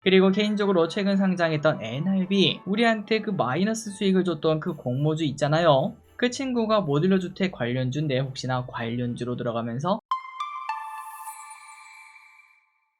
그리고 개인적으로 최근 상장했던 NRB, 우리한테 그 마이너스 수익을 줬던 그 공모주 있잖아요. 그 친구가 모듈러 주택 관련주인데 혹시나 관련주로 들어가면서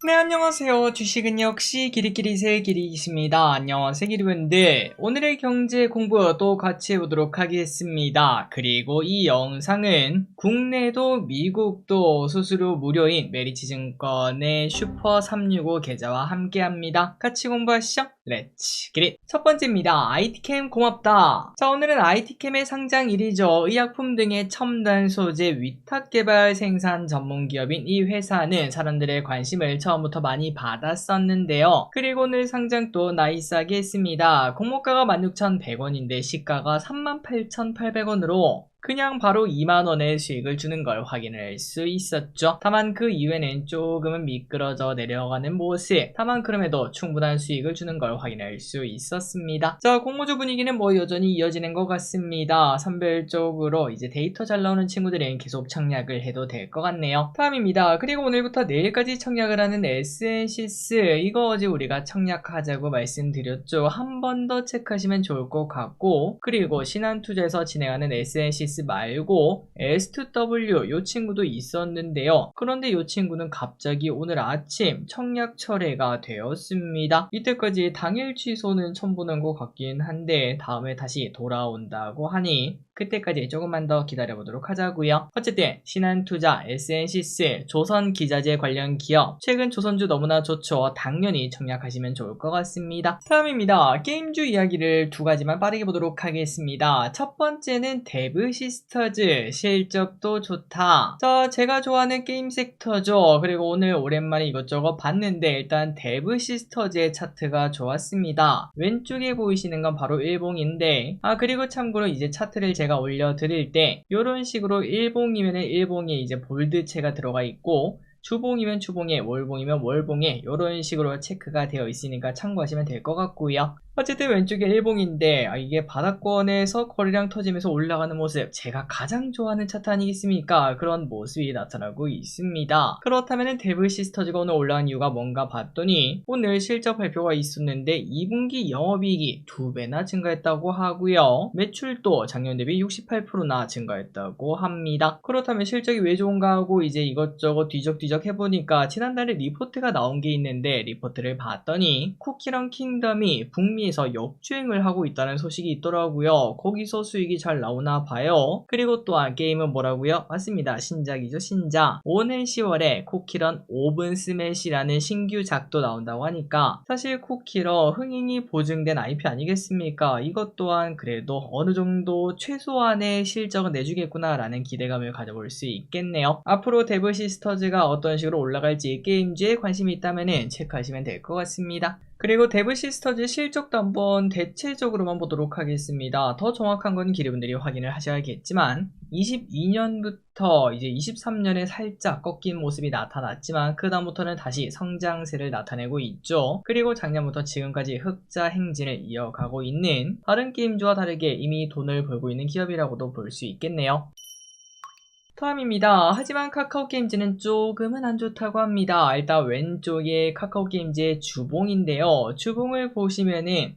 네, 안녕하세요. 주식은 역시 기리기리새 기리기십니다. 안녕하세요, 기리분들. 오늘의 경제 공부 또 같이 해보도록 하겠습니다. 그리고 이 영상은 국내도 미국도 수수료 무료인 메리츠증권의 슈퍼 365 계좌와 함께합니다. 같이 공부하시죠. 렛츠 기릿. 첫 번째입니다. IT캠 고맙다. 자, 오늘은 IT캠의 상장일이죠. 의약품 등의 첨단 소재 위탁 개발 생산 전문 기업인 이 회사는 사람들의 관심을 처음부터 많이 받았었는데요. 그리고 오늘 상장 또 나이스하게 했습니다. 공모가가 16,100원인데 시가가 38,800원으로 그냥 바로 2만원의 수익을 주는 걸 확인할 수 있었죠. 다만 그 이후에는 조금은 미끄러져 내려가는 모습, 다만 그럼에도 충분한 수익을 주는 걸 확인할 수 있었습니다. 자, 공모주 분위기는 뭐 여전히 이어지는 것 같습니다. 선별적으로 이제 데이터 잘 나오는 친구들은 계속 청약을 해도 될 것 같네요. 다음입니다. 그리고 오늘부터 내일까지 청약을 하는 SNC스, 이거 어제 우리가 청약하자고 말씀드렸죠. 한 번 더 체크하시면 좋을 것 같고, 그리고 신한투자에서 진행하는 SNC스 말고 S2W 요 친구도 있었는데요. 그런데 요 친구는 갑자기 오늘 아침 청약 철회가 되었습니다. 이때까지 당일 취소는 처음 보는 것 같긴 한데 다음에 다시 돌아온다고 하니 그때까지 조금만 더 기다려보도록 하자고요. 어쨌든 신한투자, SNC스, 조선기자재 관련 기업, 최근 조선주 너무나 좋죠. 당연히 청약하시면 좋을 것 같습니다. 다음입니다. 게임주 이야기를 두 가지만 빠르게 보도록 하겠습니다. 첫 번째는 데브시스터즈, 실적도 좋다. 자, 제가 좋아하는 게임 섹터죠. 그리고 오늘 오랜만에 이것저것 봤는데 일단 데브시스터즈의 차트가 좋았습니다. 왼쪽에 보이시는 건 바로 일봉인데, 그리고 참고로 이제 차트를 제가 올려드릴 때 이런 식으로 일봉이면은 일봉에 이제 볼드체가 들어가 있고, 주봉이면 주봉에, 월봉이면 월봉에 이런 식으로 체크가 되어 있으니까 참고하시면 될 것 같고요. 어쨌든 왼쪽에 일봉인데 이게 바닥권에서 거래량 터지면서 올라가는 모습, 제가 가장 좋아하는 차트 아니겠습니까? 그런 모습이 나타나고 있습니다. 그렇다면 데브시스터즈가 오늘 올라간 이유가 뭔가 봤더니 오늘 실적 발표가 있었는데 2분기 영업이익이 2배나 증가했다고 하고요. 매출도 작년 대비 68%나 증가했다고 합니다. 그렇다면 실적이 왜 좋은가 하고 이제 이것저것 뒤적뒤적 해보니까 지난달에 리포트가 나온 게 있는데 리포트를 봤더니 쿠키런 킹덤이 북미 에서 역주행을 하고 있다는 소식이 있더라고요. 거기서 수익이 잘 나오나 봐요. 그리고 또한 게임은 뭐라고요? 맞습니다. 신작이죠, 신작. 오늘 10월에 쿠키런 오븐 스매시라는 신규 작도 나온다고 하니까 사실 쿠키런 흥행이 보증된 IP 아니겠습니까? 이것 또한 그래도 어느 정도 최소한의 실적은 내주겠구나 라는 기대감을 가져볼 수 있겠네요. 앞으로 데브시스터즈가 어떤 식으로 올라갈지 게임주에 관심이 있다면 체크하시면 될 것 같습니다. 그리고 데브시스터즈 실적도 한번 대체적으로만 보도록 하겠습니다. 더 정확한 건 기리분들이 확인을 하셔야겠지만 22년부터 이제 23년에 살짝 꺾인 모습이 나타났지만 그 다음부터는 다시 성장세를 나타내고 있죠. 그리고 작년부터 지금까지 흑자 행진을 이어가고 있는 다른 게임주와 다르게 이미 돈을 벌고 있는 기업이라고도 볼 수 있겠네요. 다음입니다. 하지만 카카오게임즈는 조금은 안 좋다고 합니다. 일단 왼쪽에 카카오게임즈의 주봉인데요. 주봉을 보시면은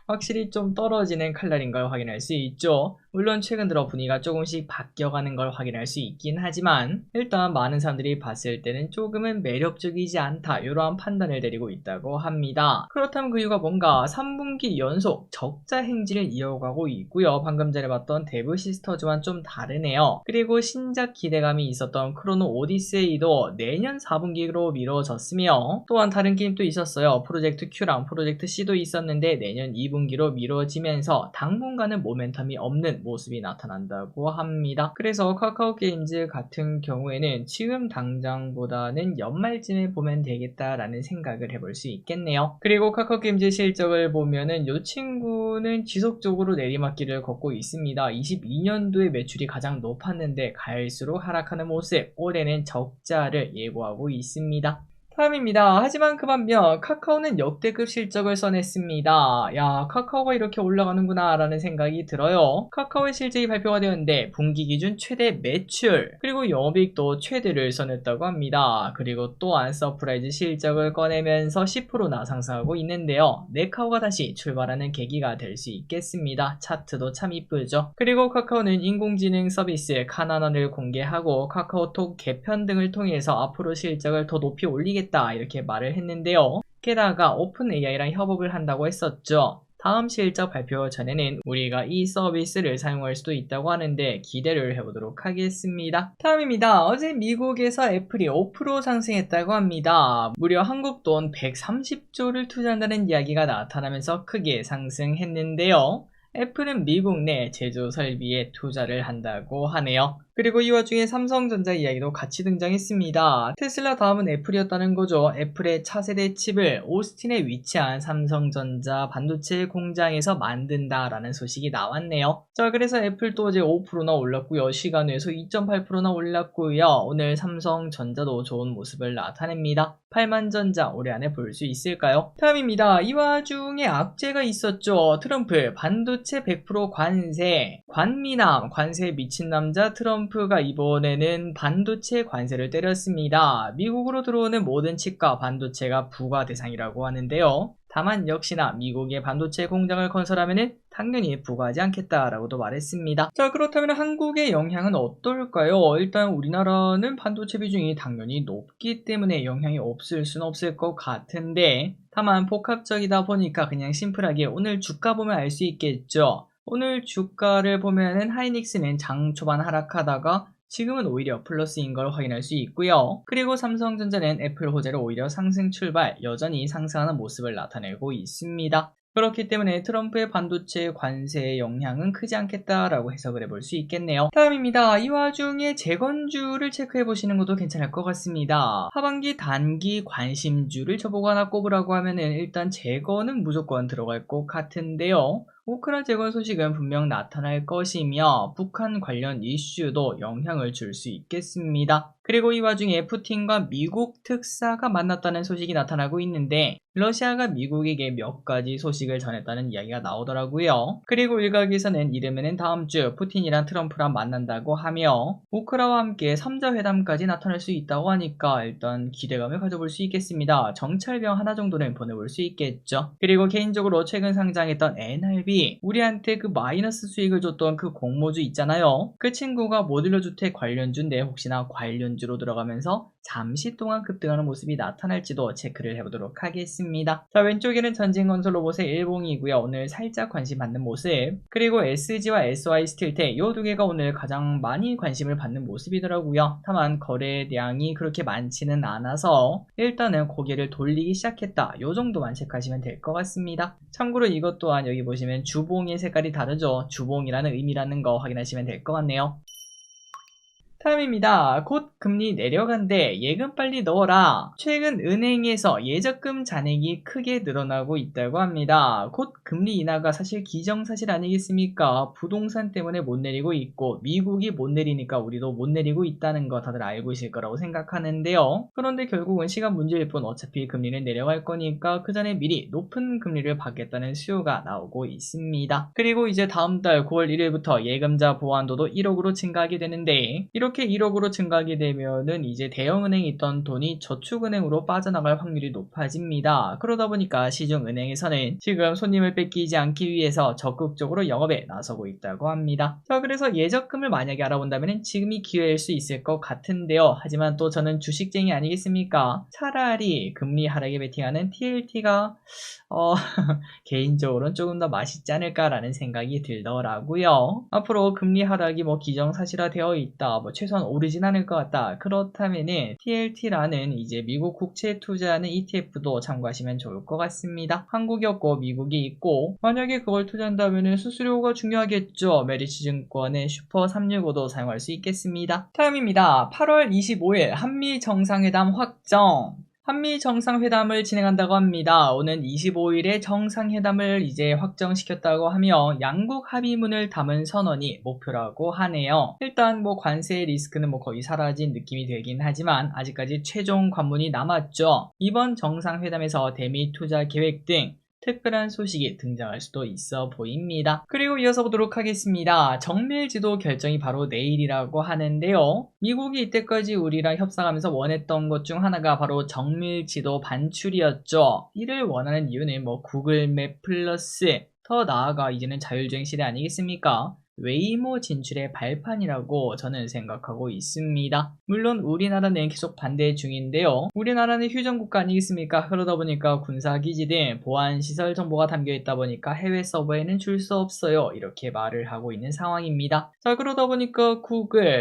확실히 좀 떨어지는 칼날인 걸 확인할 수 있죠. 물론 최근 들어 분위기가 조금씩 바뀌어가는 걸 확인할 수 있긴 하지만 일단 많은 사람들이 봤을 때는 조금은 매력적이지 않다, 이러한 판단을 내리고 있다고 합니다. 그렇다면 그 이유가 뭔가 3분기 연속 적자 행진을 이어가고 있고요. 방금 전에 봤던 데브시스터즈와는 좀 다르네요. 그리고 신작 기대감이 있었던 크로노 오디세이도 내년 4분기로 미뤄졌으며 또한 다른 게임도 있었어요. 프로젝트 Q랑 프로젝트 C도 있었는데 내년 2분기로 미뤄지면서 당분간은 모멘텀이 없는 모습이 나타난다고 합니다. 그래서 카카오게임즈 같은 경우에는 지금 당장보다는 연말쯤에 보면 되겠다라는 생각을 해볼 수 있겠네요. 그리고 카카오게임즈 실적을 보면은 이 친구는 지속적으로 내리막길을 걷고 있습니다. 22년도에 매출이 가장 높았는데 갈수록 하락하는 모습, 올해는 적자를 예고하고 있습니다. 다음입니다. 하지만 그 반면 카카오는 역대급 실적을 써냈습니다. 야, 카카오가 이렇게 올라가는구나 라는 생각이 들어요. 카카오의 실적이 발표가 되었는데 분기 기준 최대 매출 그리고 영업이익도 최대를 써냈다고 합니다. 그리고 또한 서프라이즈 실적을 꺼내면서 10%나 상승하고 있는데요. 네카오가 다시 출발하는 계기가 될 수 있겠습니다. 차트도 참 이쁘죠. 그리고 카카오는 인공지능 서비스 카나나를 공개하고 카카오톡 개편 등을 통해서 앞으로 실적을 더 높이 올리겠다 이렇게 말을 했는데요. 게다가 오픈 AI랑 협업을 한다고 했었죠. 다음 실적 발표 전에는 우리가 이 서비스를 사용할 수도 있다고 하는데 기대를 해보도록 하겠습니다. 다음입니다. 어제 미국에서 애플이 5% 상승했다고 합니다. 무려 한국 돈 130조를 투자한다는 이야기가 나타나면서 크게 상승했는데요. 애플은 미국 내 제조 설비에 투자를 한다고 하네요. 그리고 이 와중에 삼성전자 이야기도 같이 등장했습니다. 테슬라 다음은 애플이었다는 거죠. 애플의 차세대 칩을 오스틴에 위치한 삼성전자 반도체 공장에서 만든다라는 소식이 나왔네요. 자, 그래서 애플도 어제 5%나 올랐고요. 시간 외에서 2.8%나 올랐고요. 오늘 삼성전자도 좋은 모습을 나타냅니다. 8만전자 올해 안에 볼 수 있을까요? 다음입니다. 이 와중에 악재가 있었죠. 트럼프 반도체 100% 관세, 관미남, 관세에 미친 남자 트럼프가 이번에는 반도체 관세를 때렸습니다. 미국으로 들어오는 모든 칩과 반도체가 부과 대상이라고 하는데요. 다만 역시나 미국의 반도체 공장을 건설하면 당연히 부과하지 않겠다라고도 말했습니다. 자, 그렇다면 한국의 영향은 어떨까요? 일단 우리나라는 반도체 비중이 당연히 높기 때문에 영향이 없을 수는 없을 것 같은데 다만 복합적이다 보니까 그냥 심플하게 오늘 주가 보면 알 수 있겠죠. 오늘 주가를 보면은 하이닉스는 장 초반 하락하다가 지금은 오히려 플러스인 걸 확인할 수 있고요. 그리고 삼성전자는 애플 호재로 오히려 상승 출발, 여전히 상승하는 모습을 나타내고 있습니다. 그렇기 때문에 트럼프의 반도체 관세의 영향은 크지 않겠다라고 해석을 해볼 수 있겠네요. 다음입니다. 이 와중에 재건주를 체크해 보시는 것도 괜찮을 것 같습니다. 하반기 단기 관심주를 저보고 하나 꼽으라고 하면은 일단 재건은 무조건 들어갈 것 같은데요. 우크라 재건 소식은 분명 나타날 것이며 북한 관련 이슈도 영향을 줄 수 있겠습니다. 그리고 이 와중에 푸틴과 미국 특사가 만났다는 소식이 나타나고 있는데 러시아가 미국에게 몇 가지 소식을 전했다는 이야기가 나오더라고요. 그리고 일각에서는 이르면은 다음 주 푸틴이랑 트럼프랑 만난다고 하며 우크라와 함께 3자 회담까지 나타날 수 있다고 하니까 일단 기대감을 가져볼 수 있겠습니다. 정찰병 하나 정도는 보내볼 수 있겠죠. 그리고 개인적으로 최근 상장했던 NRB 우리한테 그 마이너스 수익을 줬던 그 공모주 있잖아요. 그 친구가 모듈러 주택 관련주인데 혹시나 관련주로 들어가면서 잠시 동안 급등하는 모습이 나타날지도 체크를 해보도록 하겠습니다. 자, 왼쪽에는 전진건설 로봇의 일봉이고요. 오늘 살짝 관심 받는 모습. 그리고 SG와 SY 스틸텍 이 두 개가 오늘 가장 많이 관심을 받는 모습이더라고요. 다만 거래량이 그렇게 많지는 않아서 일단은 고개를 돌리기 시작했다. 이 정도만 체크하시면 될 것 같습니다. 참고로 이것 또한 여기 보시면 주봉의 색깔이 다르죠. 주봉이라는 의미라는 거 확인하시면 될 것 같네요. 다음입니다. 곧 금리 내려간대 예금 빨리 넣어라. 최근 은행에서 예적금 잔액이 크게 늘어나고 있다고 합니다. 곧 금리 인하가 사실 기정사실 아니겠습니까? 부동산 때문에 못 내리고 있고 미국이 못 내리니까 우리도 못 내리고 있다는 거 다들 알고 있을 거라고 생각하는데요. 그런데 결국은 시간 문제일 뿐 어차피 금리는 내려갈 거니까 그 전에 미리 높은 금리를 받겠다는 수요가 나오고 있습니다. 그리고 이제 다음 달 9월 1일부터 예금자 보완도도 1억으로 증가하게 되는데 이렇게 1억으로 증가하게 되면은 이제 대형은행에 있던 돈이 저축은행으로 빠져나갈 확률이 높아집니다. 그러다 보니까 시중은행에서는 지금 손님을 뺏기지 않기 위해서 적극적으로 영업에 나서고 있다고 합니다. 자, 그래서 예적금을 만약에 알아본다면 지금이 기회일 수 있을 것 같은데요. 하지만 또 저는 주식쟁이 아니겠습니까? 차라리 금리 하락에 베팅하는 TLT가 개인적으로는 조금 더 맛있지 않을까라는 생각이 들더라고요. 앞으로 금리 하락이 기정사실화 되어 있다. 최소한 오르진 않을 것 같다. 그렇다면은 TLT라는 이제 미국 국채에 투자하는 ETF도 참고하시면 좋을 것 같습니다. 한국이 없고 미국이 있고 만약에 그걸 투자한다면은 수수료가 중요하겠죠. 메리츠 증권의 슈퍼 365도 사용할 수 있겠습니다. 다음입니다. 8월 25일 한미 정상회담 확정. 한미 정상회담을 진행한다고 합니다. 오는 25일에 정상회담을 이제 확정시켰다고 하며 양국 합의문을 담은 선언이 목표라고 하네요. 일단 뭐 관세 리스크는 뭐 거의 사라진 느낌이 되긴 하지만 아직까지 최종 관문이 남았죠. 이번 정상회담에서 대미 투자 계획 등 특별한 소식이 등장할 수도 있어 보입니다. 그리고 이어서 보도록 하겠습니다. 정밀지도 결정이 바로 내일이라고 하는데요. 미국이 이때까지 우리랑 협상하면서 원했던 것 중 하나가 바로 정밀지도 반출이었죠. 이를 원하는 이유는 뭐 구글맵 플러스 더 나아가 이제는 자율주행 시대 아니겠습니까? 웨이모 진출의 발판이라고 저는 생각하고 있습니다. 물론 우리나라는 계속 반대 중인데요. 우리나라는 휴전국가 아니겠습니까? 그러다 보니까 군사기지 등 보안시설 정보가 담겨있다 보니까 해외 서버에는 줄 수 없어요. 이렇게 말을 하고 있는 상황입니다. 자, 그러다 보니까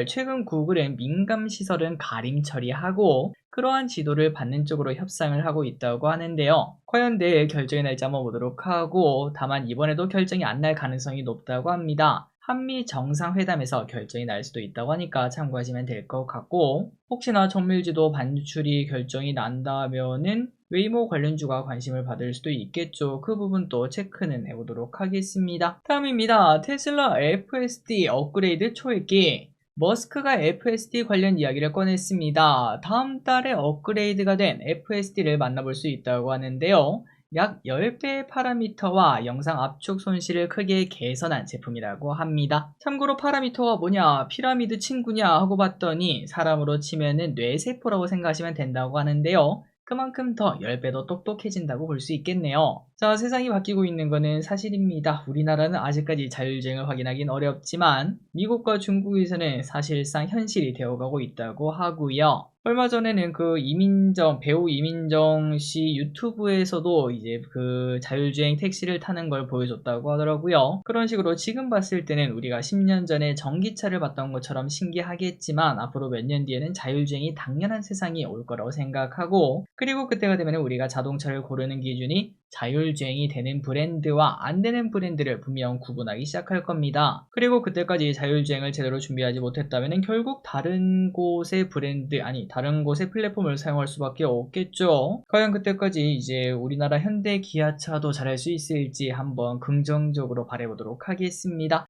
최근 구글은 민감시설은 가림 처리하고 그러한 지도를 받는 쪽으로 협상을 하고 있다고 하는데요. 과연 내일 결정이 날지 한번 보도록 하고, 다만 이번에도 결정이 안 날 가능성이 높다고 합니다. 한미 정상회담에서 결정이 날 수도 있다고 하니까 참고하시면 될 것 같고, 혹시나 정밀지도 반출이 결정이 난다면은 웨이모 관련주가 관심을 받을 수도 있겠죠. 그 부분도 체크는 해보도록 하겠습니다. 다음입니다. 테슬라 FSD 업그레이드 초읽기. 머스크가 FSD 관련 이야기를 꺼냈습니다. 다음 달에 업그레이드가 된 FSD를 만나볼 수 있다고 하는데요. 약 10배의 파라미터와 영상 압축 손실을 크게 개선한 제품이라고 합니다. 참고로 파라미터가 뭐냐, 피라미드 친구냐 하고 봤더니 사람으로 치면은 뇌세포라고 생각하시면 된다고 하는데요. 그만큼 더 10배 더 똑똑해진다고 볼 수 있겠네요. 자, 세상이 바뀌고 있는 거는 사실입니다. 우리나라는 아직까지 자율주행을 확인하긴 어렵지만 미국과 중국에서는 사실상 현실이 되어가고 있다고 하고요. 얼마 전에는 배우 이민정 씨 유튜브에서도 이제 그 자율주행 택시를 타는 걸 보여줬다고 하더라고요. 그런 식으로 지금 봤을 때는 우리가 10년 전에 전기차를 봤던 것처럼 신기하겠지만 앞으로 몇 년 뒤에는 자율주행이 당연한 세상이 올 거라고 생각하고, 그리고 그때가 되면 우리가 자동차를 고르는 기준이 자율주행이 되는 브랜드와 안 되는 브랜드를 분명 구분하기 시작할 겁니다. 그리고 그때까지 자율주행을 제대로 준비하지 못했다면 결국 다른 곳의 플랫폼을 사용할 수밖에 없겠죠. 과연 그때까지 이제 우리나라 현대 기아차도 잘할 수 있을지 한번 긍정적으로 바라보도록 하겠습니다.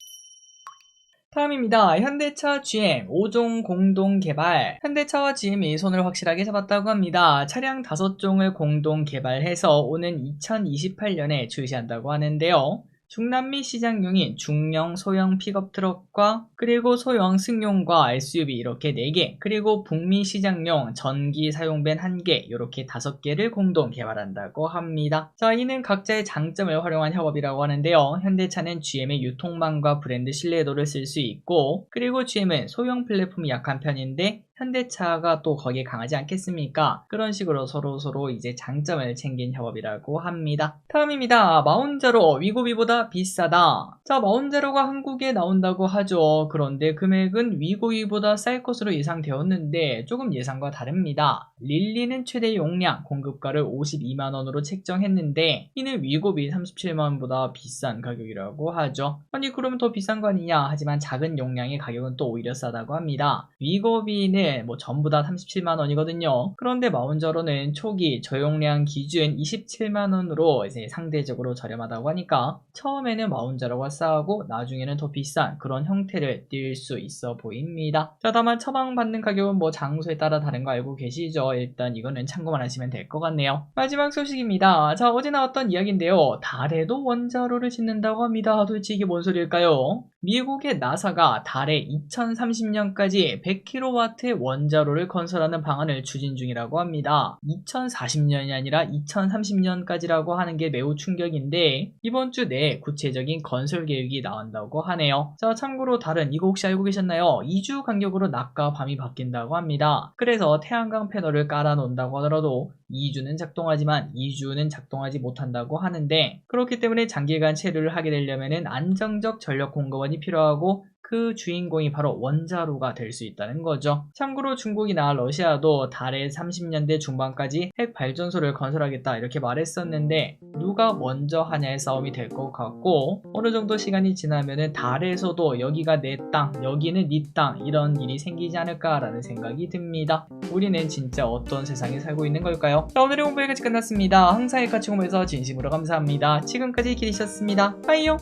다음입니다. 현대차 GM 5종 공동 개발. 현대차와 GM이 손을 확실하게 잡았다고 합니다. 차량 5종을 공동 개발해서 오는 2028년에 출시한다고 하는데요. 중남미 시장용인 중형 소형 픽업 트럭과 그리고 소형 승용과 SUV 이렇게 4개, 그리고 북미 시장용 전기 사용벤 1개, 이렇게 5개를 공동 개발한다고 합니다. 자, 이는 각자의 장점을 활용한 협업이라고 하는데요. 현대차는 GM의 유통망과 브랜드 신뢰도를 쓸 수 있고, 그리고 GM은 소형 플랫폼이 약한 편인데 현대차가 또 거기에 강하지 않겠습니까? 그런 식으로 서로 이제 장점을 챙긴 협업이라고 합니다. 다음입니다. 마운자로 위고비보다 비싸다. 자, 마운자로가 한국에 나온다고 하죠. 그런데 금액은 위고비보다 쌀 것으로 예상되었는데 조금 예상과 다릅니다. 릴리는 최대 용량 공급가를 52만원으로 책정했는데 이는 위고비 37만원보다 비싼 가격이라고 하죠. 아니, 그러면 더 비싼 거 아니냐? 하지만 작은 용량의 가격은 또 오히려 싸다고 합니다. 위고비는 뭐 전부 다 37만원이거든요. 그런데 마운저로는 초기 저용량 기준 27만원으로 이제 상대적으로 저렴하다고 하니까 처음에는 마운저로가 싸고 나중에는 더 비싼 그런 형태를 띌 수 있어 보입니다. 자, 다만 처방받는 가격은 뭐 장소에 따라 다른 거 알고 계시죠? 일단 이거는 참고만 하시면 될 것 같네요. 마지막 소식입니다. 자, 어제 나왔던 이야기인데요. 달에도 원자로를 짓는다고 합니다. 도대체 이게 뭔 소리일까요? 미국의 나사가 달에 2030년까지 100kW의 원자로를 건설하는 방안을 추진 중이라고 합니다. 2040년이 아니라 2030년까지라고 하는 게 매우 충격인데 이번 주 내에 구체적인 건설 계획이 나온다고 하네요. 자, 참고로 달은 이거 혹시 알고 계셨나요? 2주 간격으로 낮과 밤이 바뀐다고 합니다. 그래서 태양광 패널을 깔아 놓는다고 하더라도 2주는 작동하지만 2주는 작동하지 못한다고 하는데, 그렇기 때문에 장기간 체류를 하게 되려면 안정적 전력 공급원이 필요하고 그 주인공이 바로 원자로가 될 수 있다는 거죠. 참고로 중국이나 러시아도 달에 30년대 중반까지 핵 발전소를 건설하겠다 이렇게 말했었는데 누가 먼저 하냐의 싸움이 될 것 같고, 어느 정도 시간이 지나면은 달에서도 여기가 내 땅, 여기는 네 땅, 이런 일이 생기지 않을까라는 생각이 듭니다. 우리는 진짜 어떤 세상에 살고 있는 걸까요? 자, 오늘의 공부 여기까지 끝났습니다. 항상 같이 공부해서 진심으로 감사합니다. 지금까지 기리셨습니다. 빠이요.